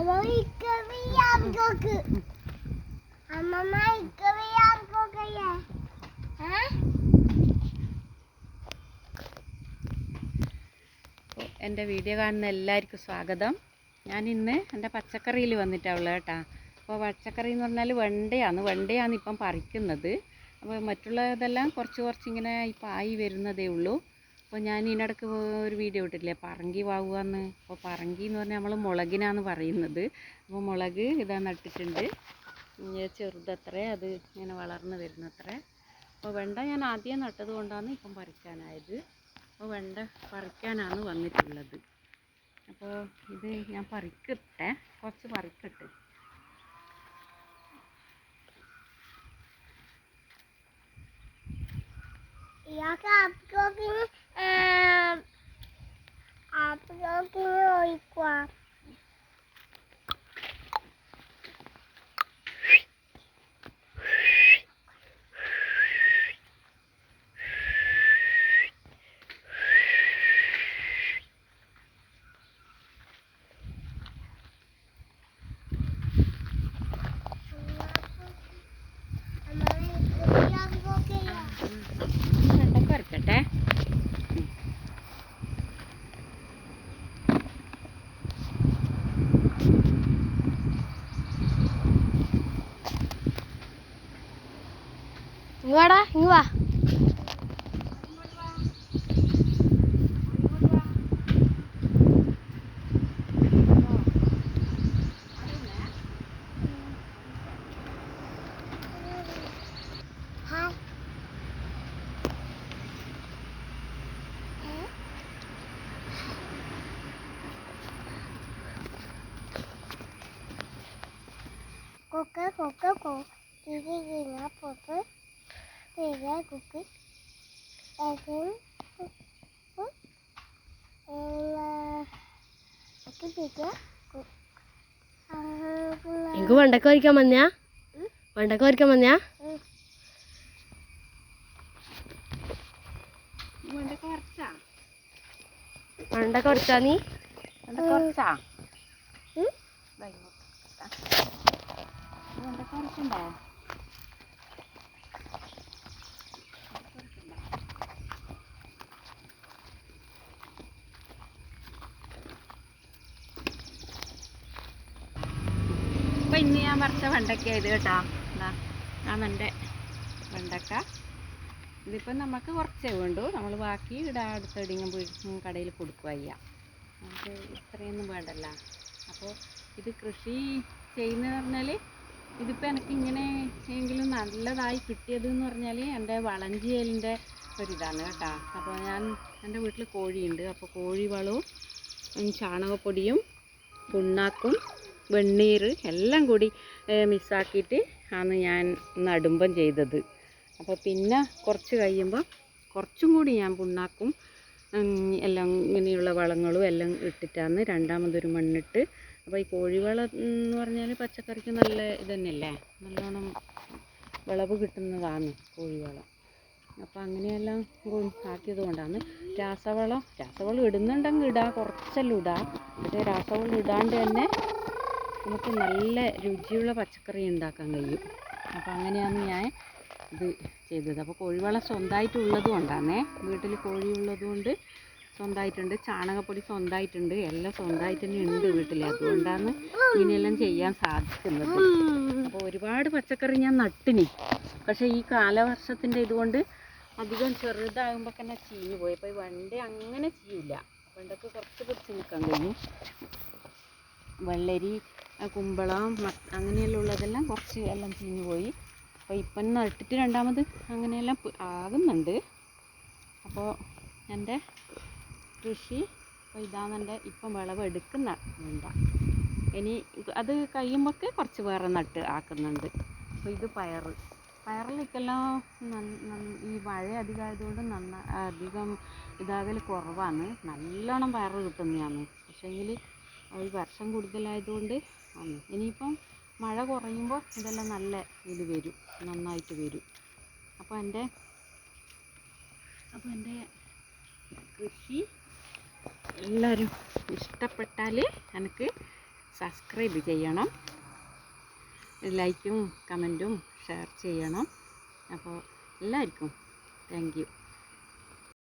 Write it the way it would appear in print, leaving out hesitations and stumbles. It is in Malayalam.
എൻ്റെ വീഡിയോ കാണുന്ന എല്ലാവർക്കും സ്വാഗതം. ഞാനിന്ന് എൻ്റെ പച്ചക്കറിയിൽ വന്നിട്ടുള്ളത് കേട്ടോ. അപ്പോൾ പച്ചക്കറി എന്ന് പറഞ്ഞാൽ വെണ്ടയാണ് ഇപ്പം പറിക്കുന്നത്. അപ്പോൾ മറ്റുള്ളതെല്ലാം കുറച്ച് ഇങ്ങനെ ഇപ്പം ആയി വരുന്നതേ ഉള്ളൂ. അപ്പോൾ ഞാൻ ഇതിനിടയ്ക്ക് ഒരു വീഡിയോ ഇട്ടില്ലേ, പറങ്കി വാവുകയെന്ന്. അപ്പോൾ പറങ്കി എന്ന് പറഞ്ഞാൽ നമ്മൾ മുളകിനാണ് പറയുന്നത്. അപ്പോൾ മുളക് ഇതാ നട്ടിട്ടുണ്ട്, ചെറുതത്രേ, അത് ഇങ്ങനെ വളർന്ന് വരുന്നത്രേ. അപ്പോൾ വെണ്ട ഞാൻ ആദ്യം നട്ടത് കൊണ്ടാണ് ഇപ്പം പറിക്കാനായത്. അപ്പോൾ വെണ്ട പറിക്കാനാണ് വന്നിട്ടുള്ളത്. അപ്പോൾ ഇത് ഞാൻ പറിക്കട്ടെ, കുറച്ച് പറിക്കട്ടെ. വരക്കട്ടെ. ഇങ്ങോടാ, ഇങ്ങ് വാ. എനിക്ക് വെണ്ടക്ക വരയ്ക്കാൻ വന്നയാ, വെണ്ടക്ക വരയ്ക്കാൻ വന്നയാ. വെണ്ടക്ക വരച്ചാ നീ കുറച്ചാ അപ്പം ഇന്ന് ഞാൻ പറിച്ച വെണ്ടക്ക ഇത് കേട്ടോ. അതാണ് എൻ്റെ വെണ്ടക്ക. ഇതിപ്പം നമുക്ക് കുറച്ചേ വേണ്ടൂ, നമ്മൾ ബാക്കി ഇവിടെ അടുത്തെവിടെയെങ്കിലും കടയിൽ കൊടുക്കുക ചെയ്യാം. നമുക്ക് ഇത്രയൊന്നും വേണ്ടല്ല. അപ്പോൾ ഇത് കൃഷി ചെയ്യുന്നതെന്ന് പറഞ്ഞാൽ ഇതിപ്പോൾ എനിക്ക് ഇങ്ങനെ എങ്കിലും നല്ലതായി കിട്ടിയതെന്ന് പറഞ്ഞാൽ എൻ്റെ വളഞ്ചിയലിൻ്റെ ഒരിതാണ് കേട്ടോ. അപ്പോൾ ഞാൻ എൻ്റെ വീട്ടിൽ കോഴിയുണ്ട്. അപ്പോൾ കോഴി വളവും ചാണകപ്പൊടിയും പുണ്ണാക്കും വെണ്ണീർ എല്ലാം കൂടി മിക്സാക്കിയിട്ട് ആണ് ഞാൻ നടുമ്പം ചെയ്തത്. അപ്പോൾ പിന്നെ കുറച്ച് കഴിയുമ്പോൾ കുറച്ചും കൂടി ഞാൻ പുണ്ണാക്കും എല്ലാം ഇങ്ങനെയുള്ള വളങ്ങളും എല്ലാം ഇട്ടിട്ടാണ് രണ്ടാമതൊരു മണ്ണിട്ട്. അപ്പോൾ ഈ കോഴിവളം എന്ന് പറഞ്ഞാൽ പച്ചക്കറിക്ക് നല്ല ഇത് തന്നെയല്ലേ, നല്ലോണം വിളവ് കിട്ടുന്നതാണ് കോഴിവളം. അപ്പോൾ അങ്ങനെയെല്ലാം ആക്കിയത് കൊണ്ടാണ്. രാസവളം ഇടുന്നുണ്ടെങ്കിൽ ഇടാം, കുറച്ചെല്ലാം ഇടാം. പക്ഷേ രാസവളം ഇടാണ്ട് തന്നെ നമുക്ക് നല്ല രുചിയുള്ള പച്ചക്കറി ഉണ്ടാക്കാൻ കഴിയും. അപ്പോൾ അങ്ങനെയാണ് ഞാൻ ഇത് ചെയ്തത്. അപ്പോൾ കോഴിവളം സ്വന്തമായിട്ടുള്ളത് കൊണ്ടാണേ, വീട്ടിൽ കോഴി ഉള്ളത് കൊണ്ട് സ്വന്തമായിട്ടുണ്ട്, ചാണകപ്പൊടി സ്വന്തമായിട്ടുണ്ട്, എല്ലാം സ്വന്തമായിട്ട് തന്നെ ഉണ്ട് വീട്ടിൽ. അതുകൊണ്ടാണ് ഇങ്ങനെയെല്ലാം ചെയ്യാൻ സാധിക്കുന്നത്. അപ്പോൾ ഒരുപാട് പച്ചക്കറി ഞാൻ നട്ടിനി, പക്ഷേ ഈ കാലവർഷത്തിൻ്റെ ഇതുകൊണ്ട് അധികം ചെറുതാകുമ്പോൾ തന്നെ ചീഞ്ഞു പോയി. അപ്പോൾ ഈ വെണ്ട അങ്ങനെ ചെയ്യില്ല, വെണ്ടക്ക് കുറച്ച് പിടിച്ച് നിൽക്കാൻ കഴിയും. വെള്ളരി, കുമ്പളം അങ്ങനെയെല്ലാം ഉള്ളതെല്ലാം കുറച്ച് എല്ലാം ചീഞ്ഞു പോയി. അപ്പോൾ ഇപ്പം നട്ടിട്ട് രണ്ടാമത് അങ്ങനെയെല്ലാം ആകുന്നുണ്ട്. അപ്പോൾ എൻ്റെ കൃഷി അപ്പോൾ ഇതാണ് എൻ്റെ ഇപ്പം വിളവെടുക്കുന്ന വെണ്ട. ഇനി അത് കഴിയുമ്പോഴൊക്കെ കുറച്ച് വേറെ നട്ട് ആക്കുന്നുണ്ട്. അപ്പോൾ ഇത് പയറിലേക്കെല്ലാം ഈ മഴ അധികമായതുകൊണ്ട് അധികം ഇതാകൽ കുറവാണ്. നല്ലോണം പയർ കിട്ടുന്നതാണ്. പക്ഷേങ്കിൽ ഈ വർഷം കൂടുതലായതുകൊണ്ട് ആണ്. ഇനിയിപ്പം മഴ കുറയുമ്പോൾ ഇതെല്ലാം നല്ല ഇത് വരും, നന്നായിട്ട് വരും. അപ്പോൾ എൻ്റെ കൃഷി എല്ലാവരും ഇഷ്ടപ്പെട്ടാൽ എനിക്ക് സബ്സ്ക്രൈബ് ചെയ്യണം, ലൈക്കും കമൻറ്റും ഷെയർ ചെയ്യണം. അപ്പോൾ എല്ലാവർക്കും താങ്ക് യു.